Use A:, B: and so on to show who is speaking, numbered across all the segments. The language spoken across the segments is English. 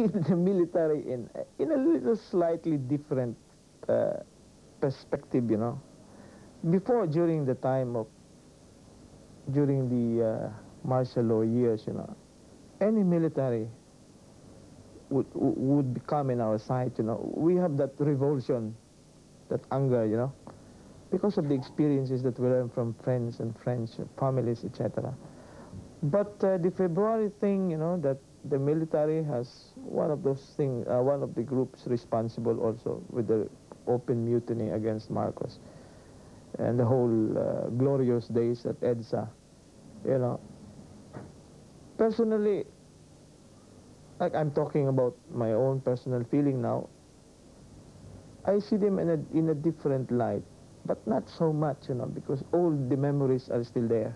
A: see the military in a little slightly different perspective, you know. Before, during the martial law years, you know, any military would become in our sight, you know. We have that revulsion, that anger, you know, because of the experiences that we learn from friends and families, etc. But the February thing, you know, that the military has one of those things, one of the groups responsible also with the open mutiny against Marcos and the whole glorious days at EDSA, you know. Personally, like I'm talking about my own personal feeling now, I see them in a different light, but not so much, you know, because all the memories are still there.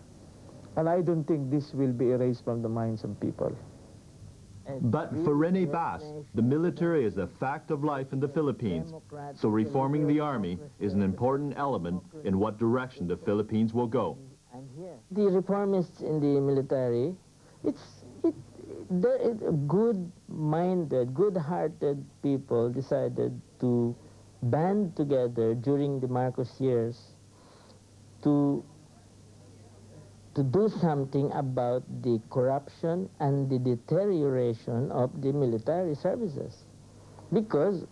A: And I don't think this will be erased from the minds of people.
B: But for Rene Bass, the military is a fact of life in the Philippines, so reforming the army is an important element in what direction the Philippines will go.
C: The reformists in the military, they're good-minded, good-hearted people decided to band together during the Marcos years to do something about the corruption and the deterioration of the military services, because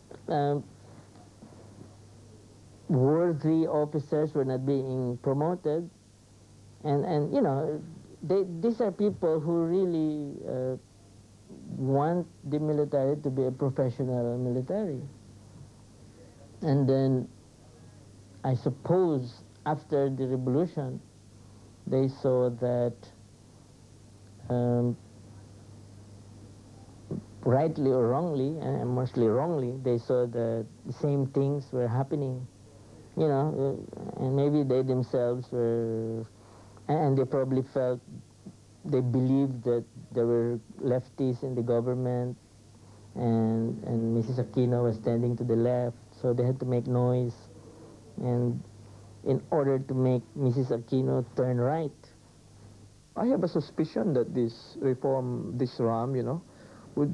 C: worthy officers were not being promoted, and you know, these are people who really want the military to be a professional military. And then I suppose after the revolution they saw that rightly or wrongly, and mostly wrongly, they saw that the same things were happening, you know, and maybe they themselves were, and they probably felt, they believed that there were lefties in the government, and Mrs. Aquino was standing to the left, so they had to make noise, and in order to make Mrs. Aquino turn right.
A: I have a suspicion that this reform, this RAM, you know, would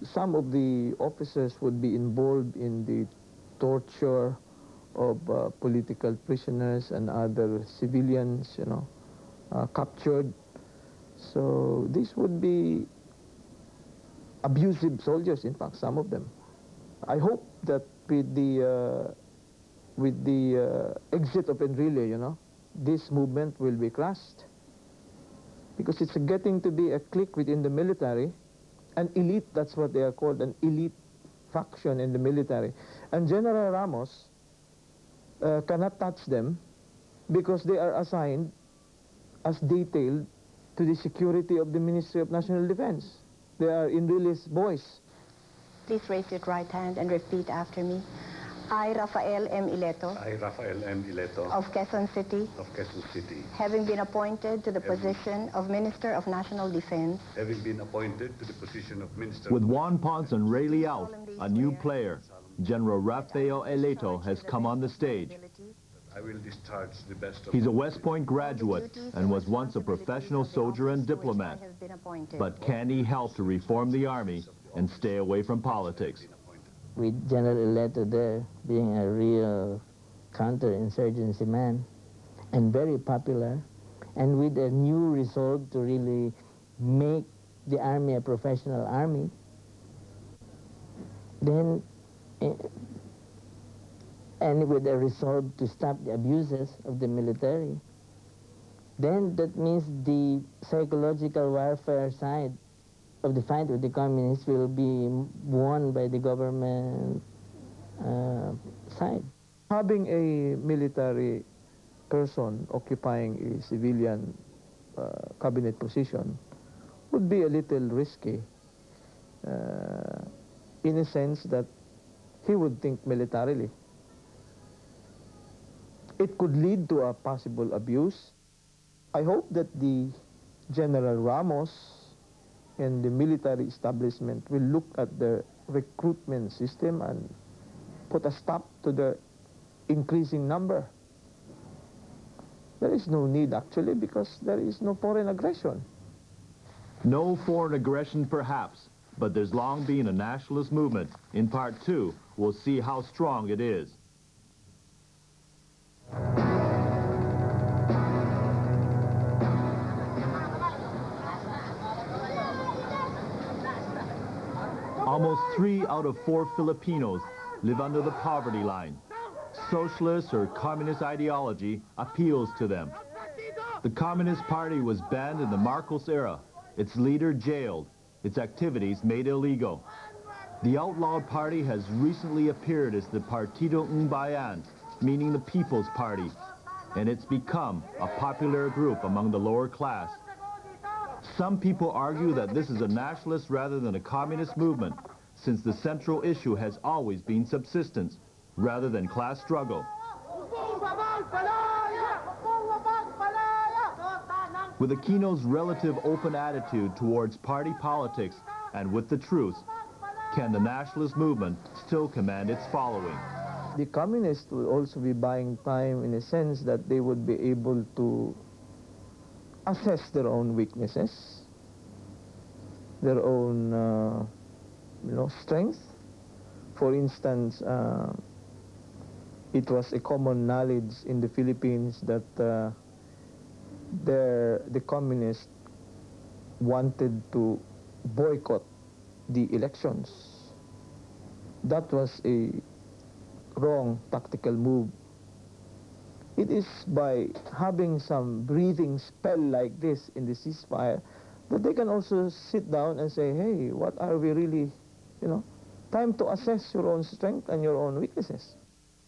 A: some of the officers would be involved in the torture of political prisoners and other civilians, you know, captured. So this would be abusive soldiers, in fact, some of them. I hope that with the exit of Enrile, you know, this movement will be crushed, because it's getting to be a clique within the military, an elite, that's what they are called, an elite faction in the military. And General Ramos cannot touch them because they are assigned as detailed to the security of the Ministry of National Defense. They are Enrile's boys.
D: Please raise your right hand and repeat after me. I, Rafael M. Ileto.
E: I, Rafael M. Ileto.
D: Of Quezon City.
E: Of Quezon City.
D: Having been appointed to the position of Minister of National Defense.
E: Having been appointed to the position of Minister.
B: With Juan Ponce and Rayleigh out, a new player, General Rafael Ileto has come on the stage.
E: I will discharge the best of.
B: He's a West Point graduate and was once a professional soldier and diplomat. But can he help to reform the army and stay away from politics?
C: With General Ileto there being a real counterinsurgency man and very popular, and with a new resolve to really make the army a professional army, then and with a resolve to stop the abuses of the military, then that means the psychological warfare side of the fight with the communists will be won by the government side.
A: Having a military person occupying a civilian cabinet position would be a little risky, in a sense that he would think militarily. It could lead to a possible abuse. I hope that the General Ramos and the military establishment will look at the recruitment system and put a stop to the increasing number. There is no need, actually, because there is no foreign aggression.
B: No foreign aggression, perhaps, But there's long been a nationalist movement. In Part 2, we'll see how strong it is. Almost 3 out of 4 Filipinos live under the poverty line. Socialist or communist ideology appeals to them. The Communist Party was banned in the Marcos era, its leader jailed, its activities made illegal. The outlawed party has recently appeared as the Partido ng Bayan, meaning the People's Party, and it's become a popular group among the lower class. Some people argue that this is a nationalist rather than a communist movement, since the central issue has always been subsistence, rather than class struggle. With Aquino's relative open attitude towards party politics and with the truth, can the nationalist movement still command its following?
A: The communists will also be buying time in a sense that they would be able to assess their own weaknesses, their own strength. For instance, it was a common knowledge in the Philippines that the communists wanted to boycott the elections. That was a wrong tactical move. It is by having some breathing spell like this in the ceasefire that they can also sit down and say, hey, what are we really, time to assess your own strength and your own weaknesses.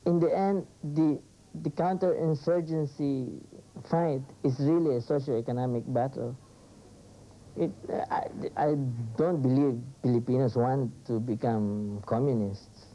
C: In the end, the counterinsurgency fight is really a socio-economic battle. I don't believe Filipinos want to become communists.